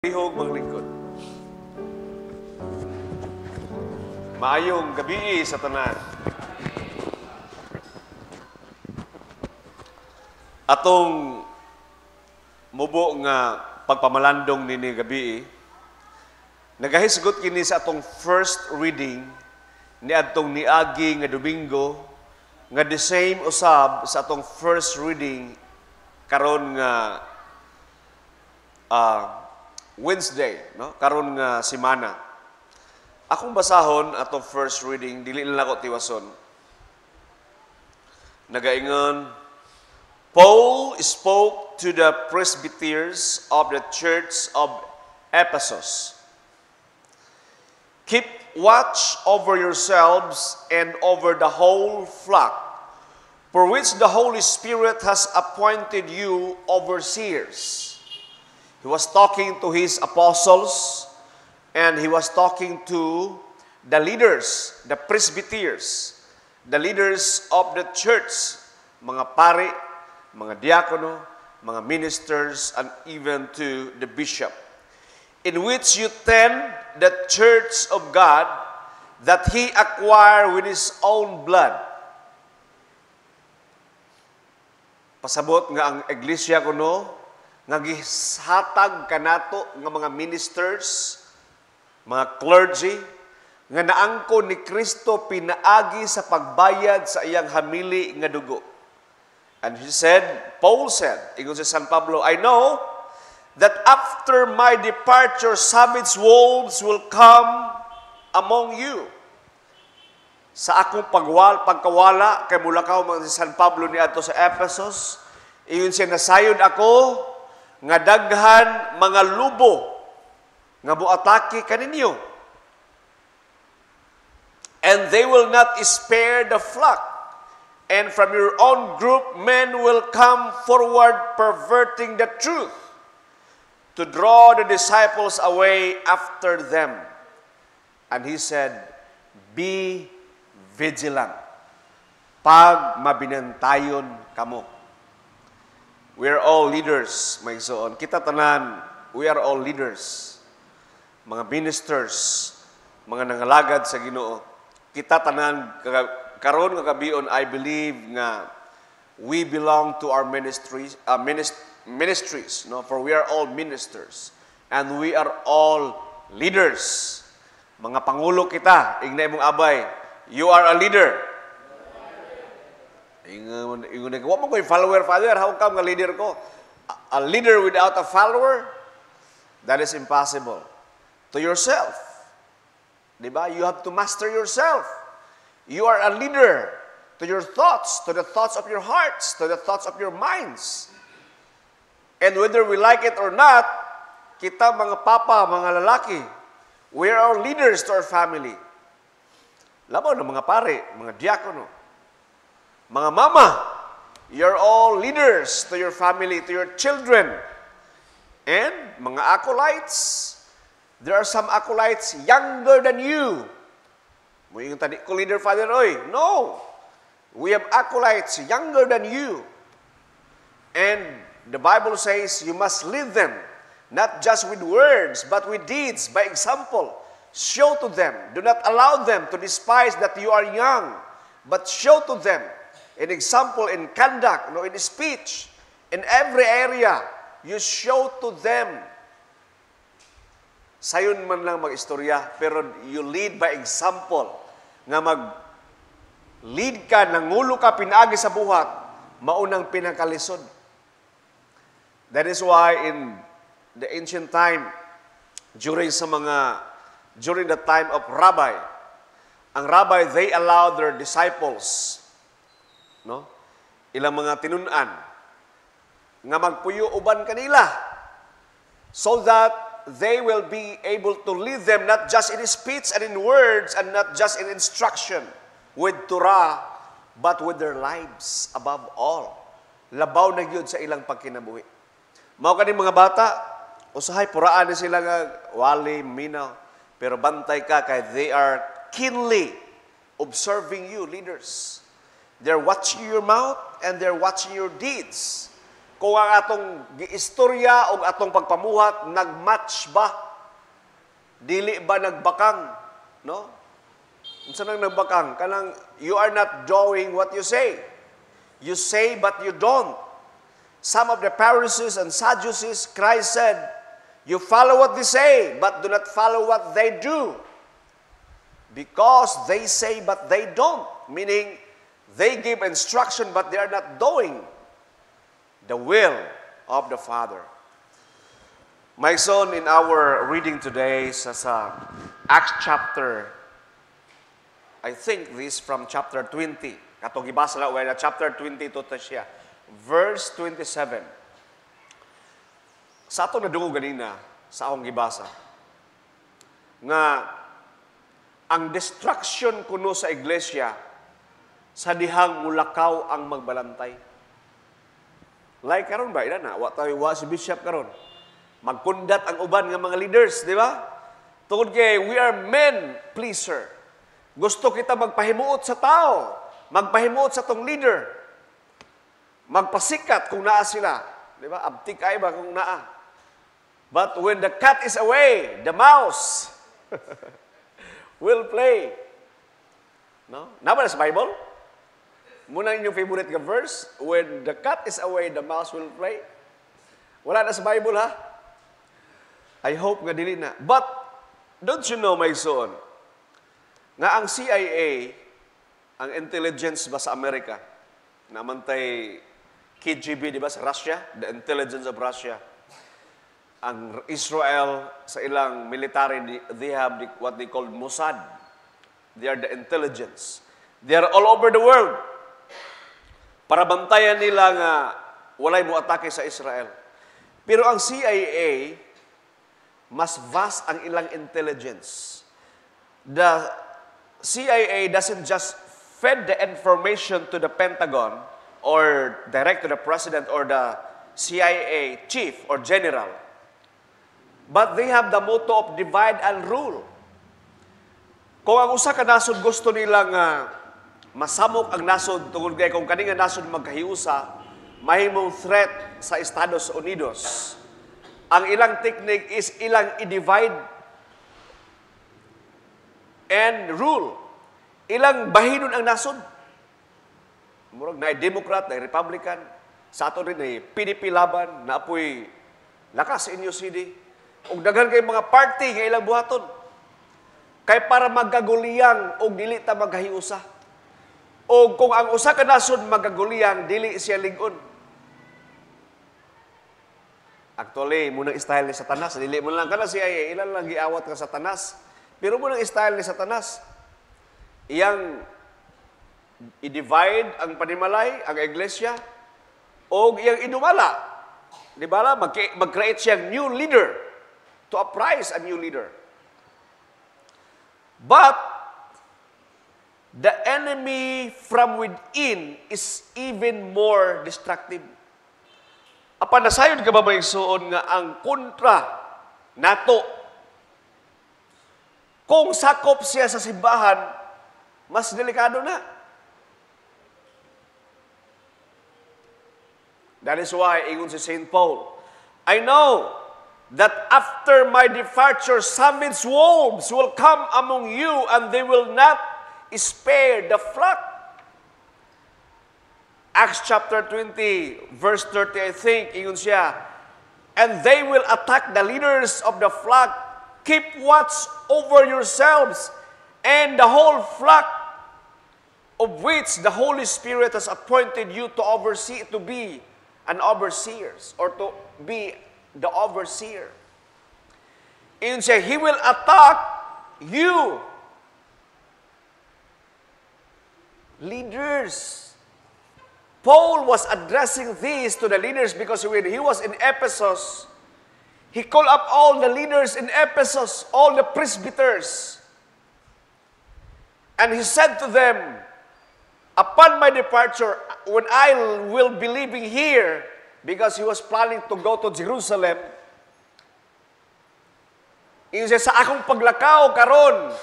Lihog maglingkod. Maayong gabi sa tanan. Atong mubo nga pagpamalandong nini gabi, nagahisgot kini sa atong first reading ni adtong niagi nga Domingo nga the same usab sa atong first reading karon nga Wednesday, no? Karon nga semana. Akong basahon atong first reading, dili na ako tiwason. Nagaingon, Paul spoke to the presbyters of the church of Ephesus. Keep watch over yourselves and over the whole flock, for which the Holy Spirit has appointed you overseers. He was talking to his apostles, and he was talking to the leaders, the presbyters, the leaders of the church, mga pari, mga diakono, mga ministers, and even to the bishop, in which you tend the church of God that he acquired with his own blood. Pasabot nga ang iglesia kuno, nga gihatag kanato nga mga ministers, mga clergy, nga naangko ni Kristo pinaagi sa pagbayad sa iyang hamili nga dugo. And he said, Paul said, ingon si San Pablo, I know that after my departure, savage wolves will come among you. Sa akong pagkawala, kay mulakaw mga si San Pablo ni ato sa Ephesus, ingon siya, nasayod ako, nga daghan mga lubo nga moatake kaninyo. And they will not spare the flock. And from your own group men will come forward perverting the truth to draw the disciples away after them. And he said, be vigilant. Pag mabinantayon kamo. We are all leaders, may igsoon. Kita tanan, we are all leaders. Mga ministers, mga nangalagad sa Ginoo. Kita tanan, karon nga gabion, I believe nga we belong to our ministries, no? For we are all ministers. And we are all leaders. Mga pangulo kita, ignay mong abay, you are a leader. Ingon, wa mo ko'y follower, Father. How come nga leader ko? A leader without a follower? That is impossible. To yourself. Diba? You have to master yourself. You are a leader to your thoughts, to the thoughts of your hearts, to the thoughts of your minds. And whether we like it or not, kita mga papa, mga lalaki, we are all leaders to our family. Labaw na mga pare, mga diakono, mga mama, you're all leaders to your family, to your children. And mga acolytes, there are some acolytes younger than you. Mo yung tadi ko leader, Father, oy. No. We have acolytes younger than you. And the Bible says you must lead them, not just with words, but with deeds, by example. Show to them. Do not allow them to despise that you are young, but show to them an example in conduct, in speech, in every area. You show to them. Sayon man lang mag-istorya, pero you lead by example. Nga mag-lead ka, nangulo ka, pinaagi sa buhat, maunang pinakalisod. That is why in the ancient time, during the time of rabbi, ang rabbi, they allowed their disciples, no? Ilang mga tinunan nga magpuyo uban kanila so that they will be able to lead them not just in speech and in words and not just in instruction with Torah but with their lives above all. Labaw na gyud sa ilang pagkinabuhi. Mao kani mga bata, usahay puraan ni sila nga wali minaw, pero bantay ka kay they are keenly observing you, leaders. They're watching your mouth and they're watching your deeds. kung ang atong giistorya o atong pagpamuhat nagmatch ba, dili ba nagbakang, no? Unsa nang nagbakang? Kanang you are not doing what you say. You say but you don't. Some of the Pharisees and Sadducees, Christ said, you follow what they say, but do not follow what they do. Because they say but they don't. Meaning, they give instruction but they are not doing the will of the Father. My son, in our reading today sa Acts chapter, I think this from chapter 20. Katong gibasa na chapter 22 to siya. Verse 27. Sa atong nadungog ganina, sa akong gibasa, nga ang destruction kuno sa iglesia, sa dihang mulakaw ang magbalantay. Like karon ba, ina na, wa si Bishop karon. Magkundat ang uban nga mga leaders, di ba? Tungod kay we are men pleaser. Gusto kita magpahimuot sa tao, magpahimuot sa tong leader, magpasikat kung naa sila. Di ba? Abtik ay ba kung naa. But when the cat is away, the mouse will play. No? Nama na sa Bible? Muna inyong favorite nga verse, when the cat is away, the mouse will play. Wala na sa Bible, ha? I hope nga dili na. But, don't you know, my son, nga ang CIA, ang intelligence ba sa Amerika, namantay KGB, di ba, sa Russia, the intelligence of Russia, ang Israel, sa ilang military, they have what they call Mossad. They are the intelligence. They are all over the world. Para bantayan nila nga walay mo atake sa Israel. Pero ang CIA, mas vast ang ilang intelligence. The CIA doesn't just feed the information to the Pentagon or direct to the president or the CIA chief or general. But they have the motto of divide and rule. Kung ang usa ka nasod gusto nilang masamok ang nasod tungod kay kung kani nga nasod magkahiusa, mahimong threat sa Estados Unidos. Ang ilang technique is ilang i-divide and rule. Ilang bahinon ang nasod. Murag na Democrat, na Republican, sa ato rin ay PDP laban, na apoy lakas inyo CD. Ug daghan kay mga party nga ilang buhaton. Kay para magaguliyang og dili ta maghahiusa. O kung ang usa ka nasod magaguliyang, dili siya ligon. Actually, munang style ni Satanas, dili mo lang kana siya, ilan lang giawat ka Satanas. Pero munang style ni Satanas, iyang i-divide ang panimalay, ang iglesia, o iyang inumala. Di ba? Mag-create siyang new leader to uprise a new leader. But, the enemy from within is even more destructive. Apan nasayod ka ba maigsuon nga ang kontra nato? Kung sakop siya sa simbahan, mas delikado na. That is why, ingon si St. Paul, I know that after my departure, savage wolves will come among you and they will not spare the flock. Acts chapter 20, verse 30, I think, ingon siya, and they will attack the leaders of the flock. Keep watch over yourselves and the whole flock of which the Holy Spirit has appointed you to oversee, to be an overseer, or to be the overseer. Ingon siya, he will attack you, leaders. Paul was addressing this to the leaders because when he was in Ephesus, he called up all the leaders in Ephesus, all the presbyters. And he said to them, upon my departure, when I will be leaving here, because he was planning to go to Jerusalem, sa akong paglakaw karon,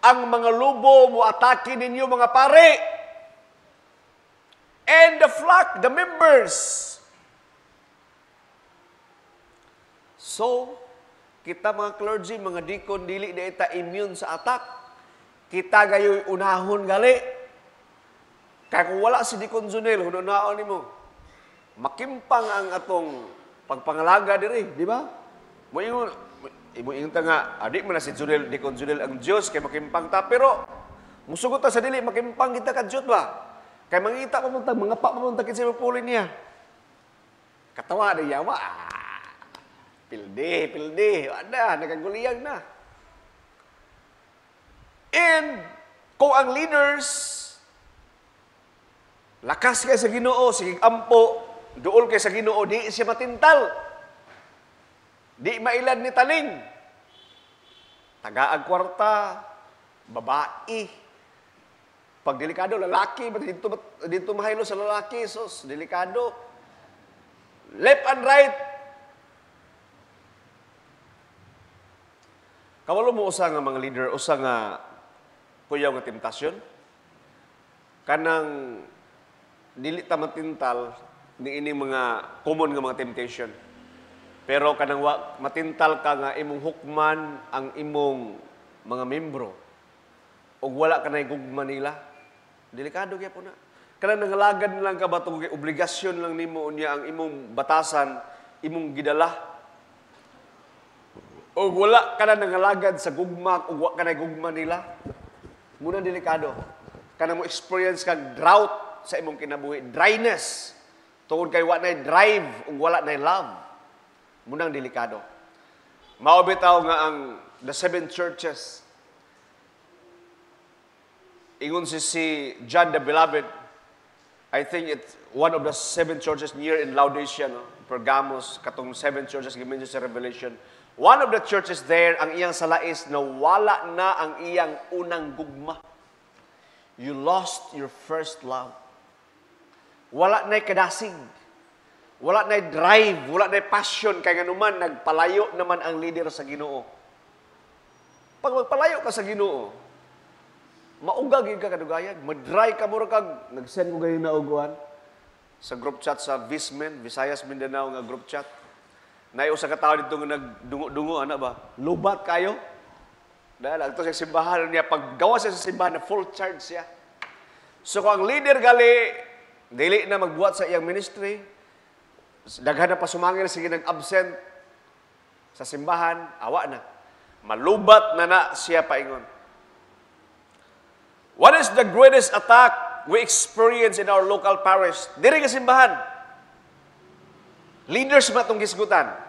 ang mga lubo mo atake ninyo mga pare. And the flock, the members, So, kita mga clergy, mga deacon, dili na ita immune sa attack. Kita gayoy unahon gali. Kaya kung wala si Deacon Junel, hununaon ni mo, makimpang ang atong pagpangalaga diri, di ba? Mo ingon ta nga, adik man na si Junel, Deacon Junel ang Dios kay makimpang ta, pero musugot ta sa dili makimpang kita ka Dios ba? Kay mangita pa man ta, mga pa man ta kinsa mapulin niya. Katawa na yawa. Pilde, ada, nagaguliyag na. And kung ang leaders lakas kay sa Ginoo, sige ampo, duol kay sa Ginoo, di siya matintal. Di mailad ni taling. Tagaag kwarta, babae. Pag delikado, lalaki, dito mahilo sa lalaki, sos, delikado. Left and right. Kawalo mo usa nga mga leader, usa nga kuyaw nga temptasyon. Kanang dili ta matintal ni ini mga common nga mga temptation. Pero kanang matintal ka nga imong hukman ang imong mga membro ug wala ka nay gugma nila. Delikado kay po na. Kanang nangalagad lang ka ba tong obligasyon lang nimo unya ang imong batasan, imong gidala. O wala ka na nangalagad sa gugma, o wala ka na gugma nila. Muna delikado. Kana mo experience kag drought sa imong kinabuhi, dryness. Tungod kay wala na drive, o wala na love. Munang delikado. Maobitaw nga ang the seven churches. Ingon si John the Beloved, I think it's one of the seven churches near in Laodicea, no? Pergamos, katong seven churches gimension sa Revelation. One of the churches there, ang iyang salais na wala na ang iyang unang gugma. You lost your first love. Wala na'y kadasig. Wala na'y drive. Wala na'y passion. Kaya nga naman, nagpalayo naman ang leader sa Ginoo. Pag magpalayo ka sa Ginoo, maugag yung kakadugayan. Madry ka mo kag, nag-send mo gayon na uguan sa group chat sa Vismen, Visayas Mindanao nga group chat. Usa ka tao dito nga nagdungo-dungo, ana ba? Lubat kayo. Dahil agto sa simbahan niya, paggawa siya sa simbahan, na full charge siya. So kung ang leader gali, dili na magbuhat sa iyang ministry, daghan na pasumangin, sige nag-absent sa simbahan, awa na. Malubat na siya paingon. What is the greatest attack we experience in our local parish? Diri ka simbahan. Leaders ba itong gisgutan?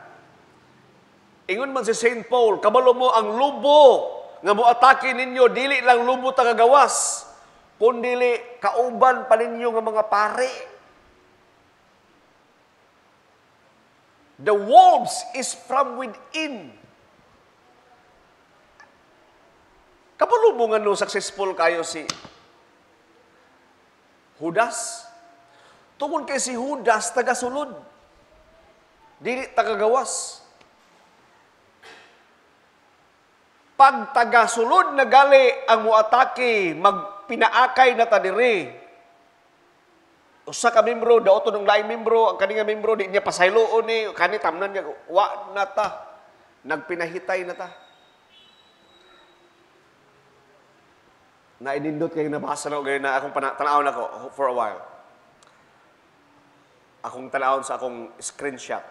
Ingon man si St. Paul, kabalo mo ang lubo nga moatake ninyo, dili lang lubo tagagawas, kundili kauban pa ninyo nga mga pare. The wolves is from within. Kabalo mo nga no, successful kayo si Judas? Tungkol kay si Judas, taga-sulod. Dili tagagawas. Pag taga-sulod na gali ang muatake, magpinaakay na ta diri. Usa ka membro, daoto ng laing membro, ang kaninga membro, di niya pasayloon ni, kani tamnan niya, wa na ta. Nagpinahitay na ta. Nainindot kayo nabasa na, ganyan na akong tanawon ako for a while. Akong tanawon sa akong screenshot.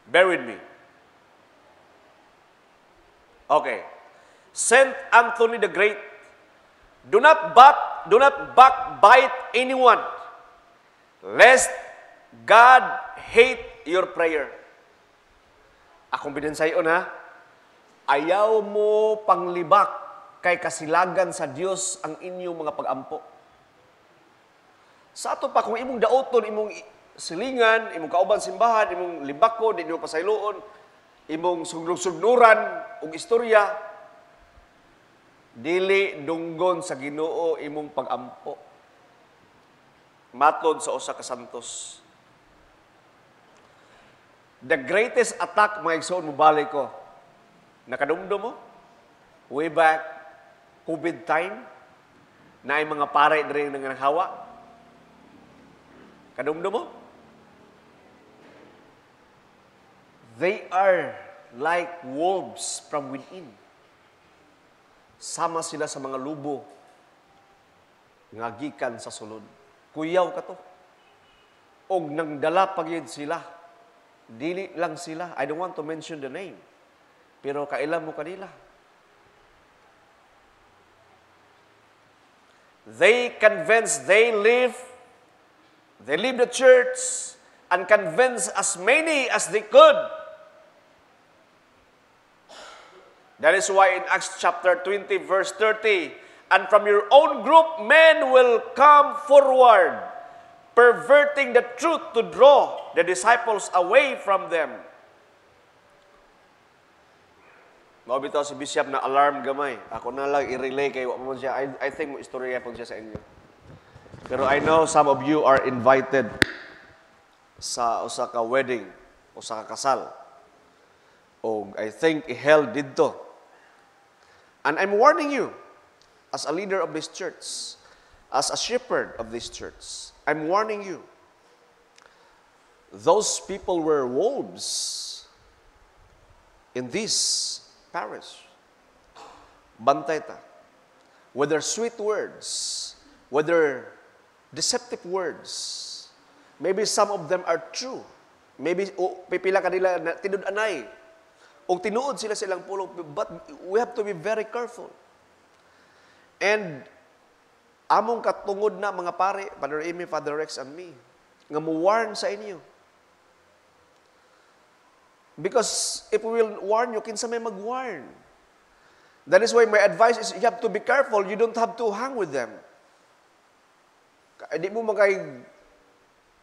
Bear with me. Okay. Saint Anthony the Great, do not backbite anyone, lest God hate your prayer. Akong binansayon ha, ayaw mo panglibak kay kasilagan sa Dios ang inyong mga pag-ampo. Sa ato pa, kung imong daoton, imong silingan, imong kauban simbahan, imong libako, di mo pasayloon, imong sugnug-sugnuran ug istorya, dili dunggon sa Ginoo imong pag-ampo. Matod sa usa ka santos. The greatest attack, mga igsoon, mubalik ko. Nakadumdum mo? Way back, COVID time, na ay mga pare na rin nangahawa. Kadumdum mo? They are like wolves from within. Sama sila sa mga lubo nga gikan sa sulod. Kuyaw ka to. Og nang dala pagyud sila. Dili lang sila. I don't want to mention the name. Pero kailan mo kanila. They leave the church and convince as many as they could. That is why in Acts chapter 20 verse 30, and from your own group men will come forward, perverting the truth to draw the disciples away from them. Mabitaw si Bishop na alarm gamay. Ako na lang i-relay kayo mo siya. I think mo istorya po siya sa inyo. Pero I know some of you are invited sa usa ka wedding, usa ka kasal. O I think i-held dito. And I'm warning you, as a leader of this church, as a shepherd of this church, I'm warning you. Those people were wolves in this parish. Bantay ta. Whether sweet words, whether deceptive words, maybe some of them are true. Maybe pipila kanila na tinud-anay. O tinuod sila silang pulong. But we have to be very careful. And among katungod na mga pare, Father Amy, Father Rex, and me, nga mo-warn sa inyo. Because if we will warn you, kinsa may mag-warn. That is why my advice is you have to be careful. You don't have to hang with them.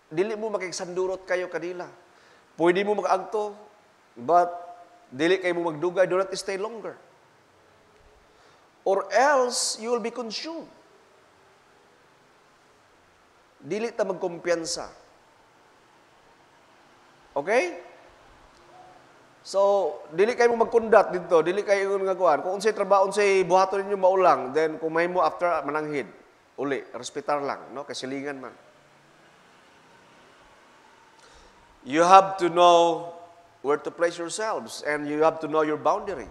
Dili mo sandurot kayo kanila. Pwede mo makaagto, but dili kayo mo magdugay. Do not stay longer. Or else, you will be consumed. Dili ta magkumpiyansa. Okay? So, dili kayo mo magkundat dito, dili kayo nga kuan. Kung unsay trabaho, unsay buhaton ninyo maulang, then kung may mo after mananghid, uli, respitar lang, no? Kasilingan man. You have to know where to place yourselves and you have to know your boundary.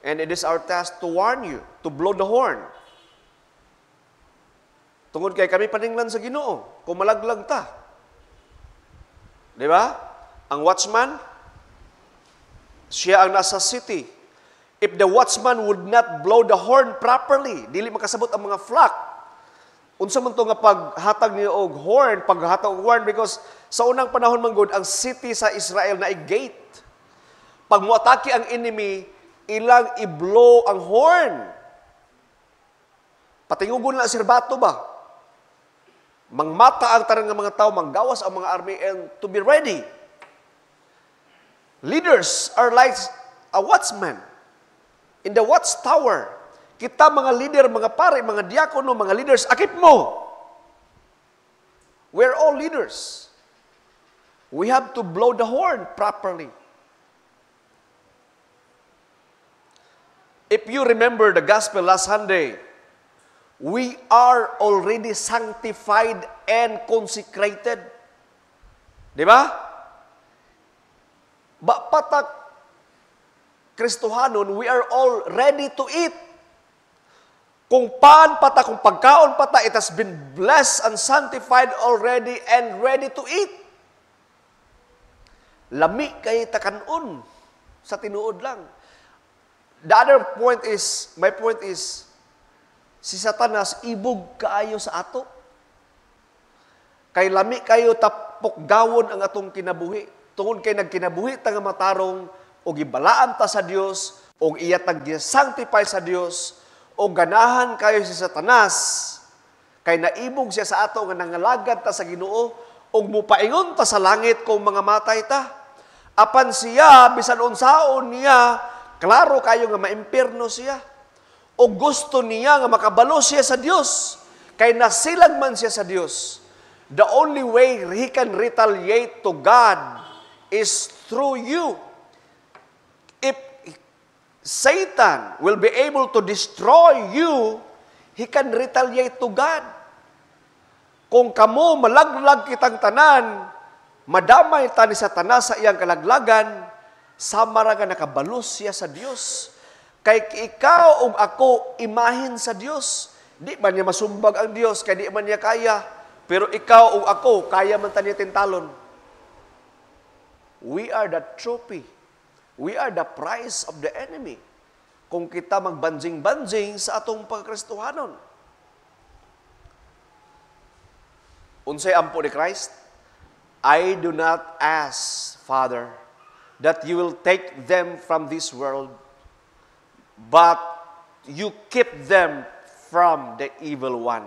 And it is our task to warn you, to blow the horn. Tungod kay kami paninglan sa Ginoo, kung malaglag ta. Di ba? Ang watchman, siya ang nasa city. If the watchman would not blow the horn properly, dili makasabot ang mga flock. Unsa man to nga paghatag niya og horn, paghatag og horn, because sa unang panahon manggod ang city sa Israel na gate. Pag moatake ang enemy, ilang i-blow ang horn. Patingugon lang sirbato ba? Mangmata ang tarang nga mga tao, manggawas ang mga army, and to be ready. Leaders are like a watchman in the watchtower. Kita mga leader, mga pare, mga diakono, mga leaders, akip mo. We're all leaders. We have to blow the horn properly. If you remember the gospel last Sunday, we are already sanctified and consecrated. Di ba? Patak Kristohanon, we are all ready to eat. Kung paan pata, kung pagkaon pata, it has been blessed and sanctified already and ready to eat. Lami kay takanon sa tinuod lang. The other point is, my point is, si Satanas ibog kaayo sa ato. Kay lami kayo tapok gawon ang atong kinabuhi. Tungod kay nagkinabuhi ta nga matarong o gibalaan ta sa Dios o iyatag sanctify sa Dios o ganahan kayo si Satanas kay naibog siya sa ato nga nangalagad ta sa Ginoo o mupaingon ta sa langit kung mga matay ta. Apan siya bisan unsaon niya klaro kayo nga maimpierno siya o gusto niya nga makabalo siya sa Dios kay nasilag man siya sa Dios. The only way he can retaliate to God is through you. If Satan will be able to destroy you, he can retaliate to God. Kung kamo malaglag kitang tanan, madamay ta ni Satanas sa iyang kalaglagan, sama ra nga nakabalos siya sa Dios. Kay ikaw ug ako imahin sa Dios. Di man niya masumbag ang Dios, kay di man niya kaya. Pero ikaw ug ako, kaya man ta niya tintalon. We are the trophy. We are the prize of the enemy. Kung kita magbanjing-banjing sa atong pagkristohanon. Unsay ampo ni Christ? I do not ask, Father, that you will take them from this world, but you keep them from the evil one.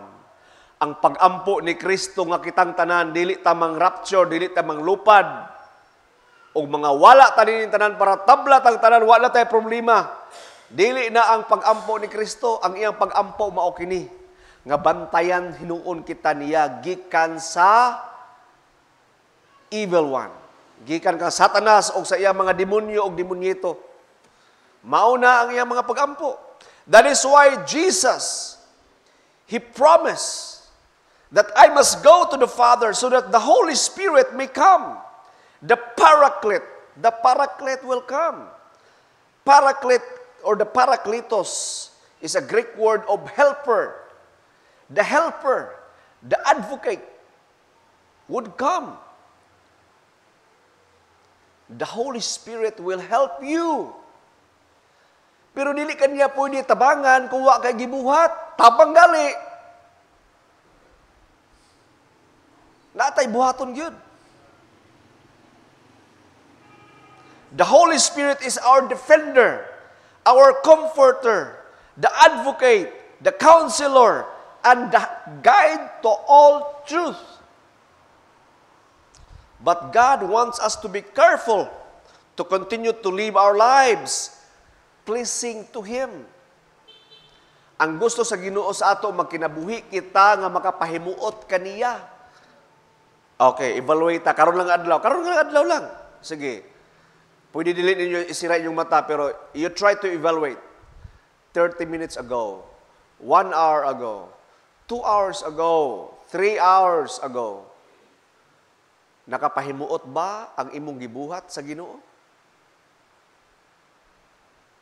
Ang pag-ampo ni Kristo nga kitang tanan, dili ta mang rapture, dili ta mang lupad, o mga wala ta din tanan para tabla tang tanan, wala tay problema. Dili na ang pag-ampo ni Kristo, ang iyang pag-ampo mao kini nga bantayan hinuon kita niya gikan sa evil one. Gikan ka Satanas o sa iyang mga demonyo o demonyito. Mao na ang iyang mga pag-ampo. That is why Jesus, He promised that I must go to the Father so that the Holy Spirit may come. The Paraclete. The Paraclete will come. Paraclete or the Parakletos is a Greek word of helper. The helper, the advocate would come. The Holy Spirit will help you. Pero dili kaniya pwede tabangan kung wa kay gibuhat. Tabang gali. Natay buhaton gyud. The Holy Spirit is our defender, our comforter, the advocate, the counselor, and the guide to all truth. But God wants us to be careful to continue to live our lives pleasing to Him. Ang gusto sa Ginoo sa ato, magkinabuhi kita nga makapahimuot kaniya. Okay, evaluate ta. Karon lang adlaw. Karon lang adlaw lang. Sige. Pwede dili ninyo isira yung mata, pero you try to evaluate. 30 minutes ago, 1 hour ago, 2 hours ago, 3 hours ago, nakapahimuot ba ang imong gibuhat sa Ginoo?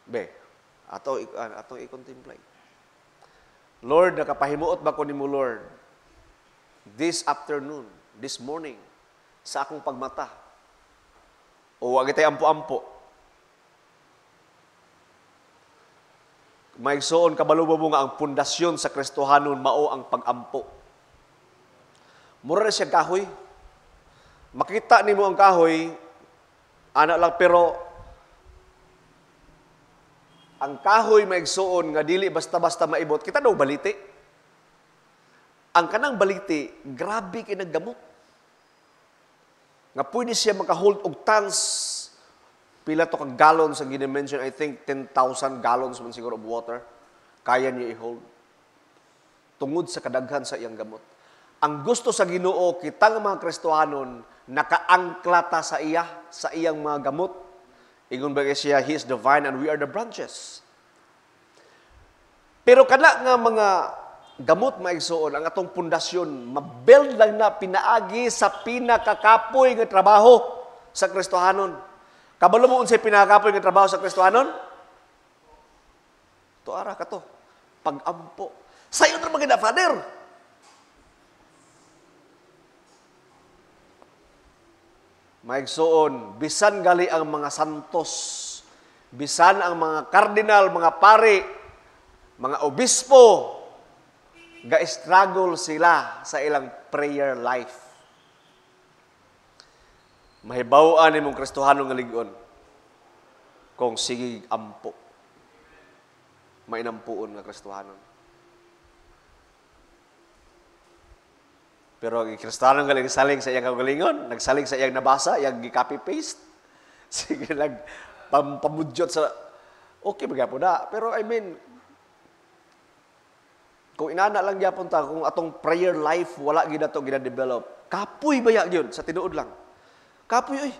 Be, atong i-contemplate. Lord, nakapahimuot ba ko nimo, Lord, this afternoon, this morning, sa akong pagmata? O wag itay ampo-ampo? Maigsoon kabalo mo nga ang pundasyon sa Kristohanon mao ang pag-ampo. Mura na siya kahoy. Makita nimo ang kahoy, ana lang, pero ang kahoy maigsoon nga dili basta-basta maibot. Kita daw baliti. Ang kanang baliti, grabe kay naggamot. Nga pwede siya makahold og tons, pila to kag gallons ang gina-mention, I think 10,000 gallons man siguro of water, kaya niya i-hold. Tungod sa kadaghan sa iyang gamot. Ang gusto sa Ginoo, kita nga mga Kristohanon, nakaangklata sa iyang mga gamot. Ingon ba siya, He is the vine and we are the branches. Pero kana nga mga gamot maigsoon, ang atong pundasyon, mabuild lang na pinaagi sa pinakakapoy nga trabaho sa Kristohanon. Kabalo mo unsay pinakakapoy nga trabaho sa Kristohanon? Tuara ka to. Pag-ampo. Sayo na maganda, Father. Maigsoon, bisan gali ang mga santos, bisan ang mga kardinal, mga pari, mga obispo, ga-struggle sila sa ilang prayer life. Mahibawaan ni mong Kristohanong nga ligon kung sige ampo. Mainampuon nga Kristohanon. Pero ang Kristohanon nga nagsaling sa iyang kagalingon, nagsaling sa iyang nabasa, iyang gi-copy-paste. Sige, pamudyot sa... Okay, magyapo na. Pero I mean, kung inana lang gyapon ta, kung atong prayer life, wala gina to gina-develop, kapoy ba yun sa tinuod lang? Kapoy, oy.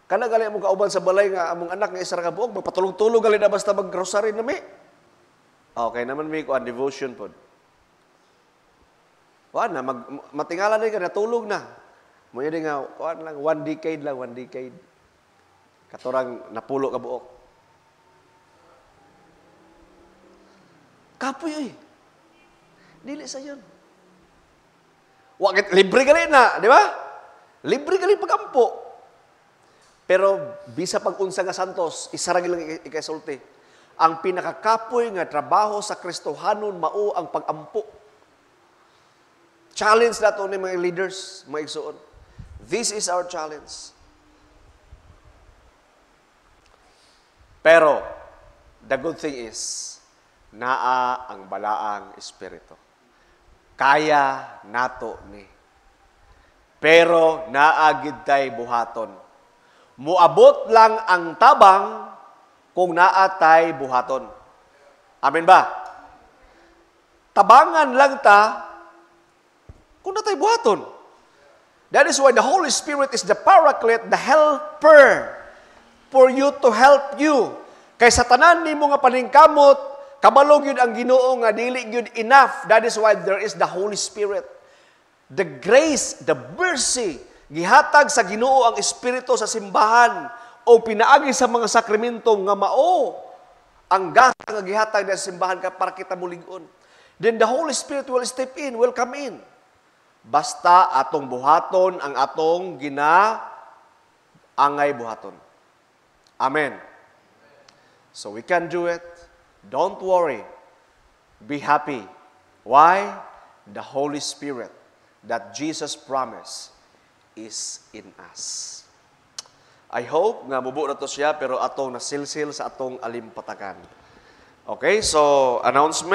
Kana gali among kauban sa balay nga among anak nga isa ra ka buok, magpatulog-tulog gali na basta mag-grocery na mi. Okay naman mi ko ang devotion pod. Wa na matingala na ka natulog na. Mo yun nga, kuan lang, 1 decade lang, 1 decade. Katurang napulo ka buok. Kapoy eh. Dili sa yun. Wakit, libre gali na, di ba? Libre gali pagampo. Pero, bisa pag-unsa nga santos, isa ra lang ikasulti. Ang pinakakapoy nga trabaho sa Kristohanon mao ang pagampo. Challenge nato ni mga leaders, mga igsoon. This is our challenge. Pero, the good thing is, naa ang balaang espiritu. Kaya nato ni. Pero naagid tay buhaton. Muabot lang ang tabang kung naatay buhaton. Amen ba? Tabangan lang ta kung naatay buhaton. That is why the Holy Spirit is the paraclete, the helper for you to help you. Kay sa tanan nimo nga paningkamot, kabalog yun ang Ginoo nga dili yun enough. That is why there is the Holy Spirit. The grace, the mercy, gihatag sa Ginoo ang Espiritu sa simbahan o pinaagi sa mga sakramento nga mao ang gasa nga gihatag sa simbahan para kita mulig-on. Then the Holy Spirit will step in, will come in. Basta atong buhaton ang atong ginaangay buhaton. Amen. So we can do it. Don't worry. Be happy. Why? The Holy Spirit that Jesus promised is in us. I hope nga mubo na to siya pero atong nasilsil sa atong alimpatakan. Okay, so announcement.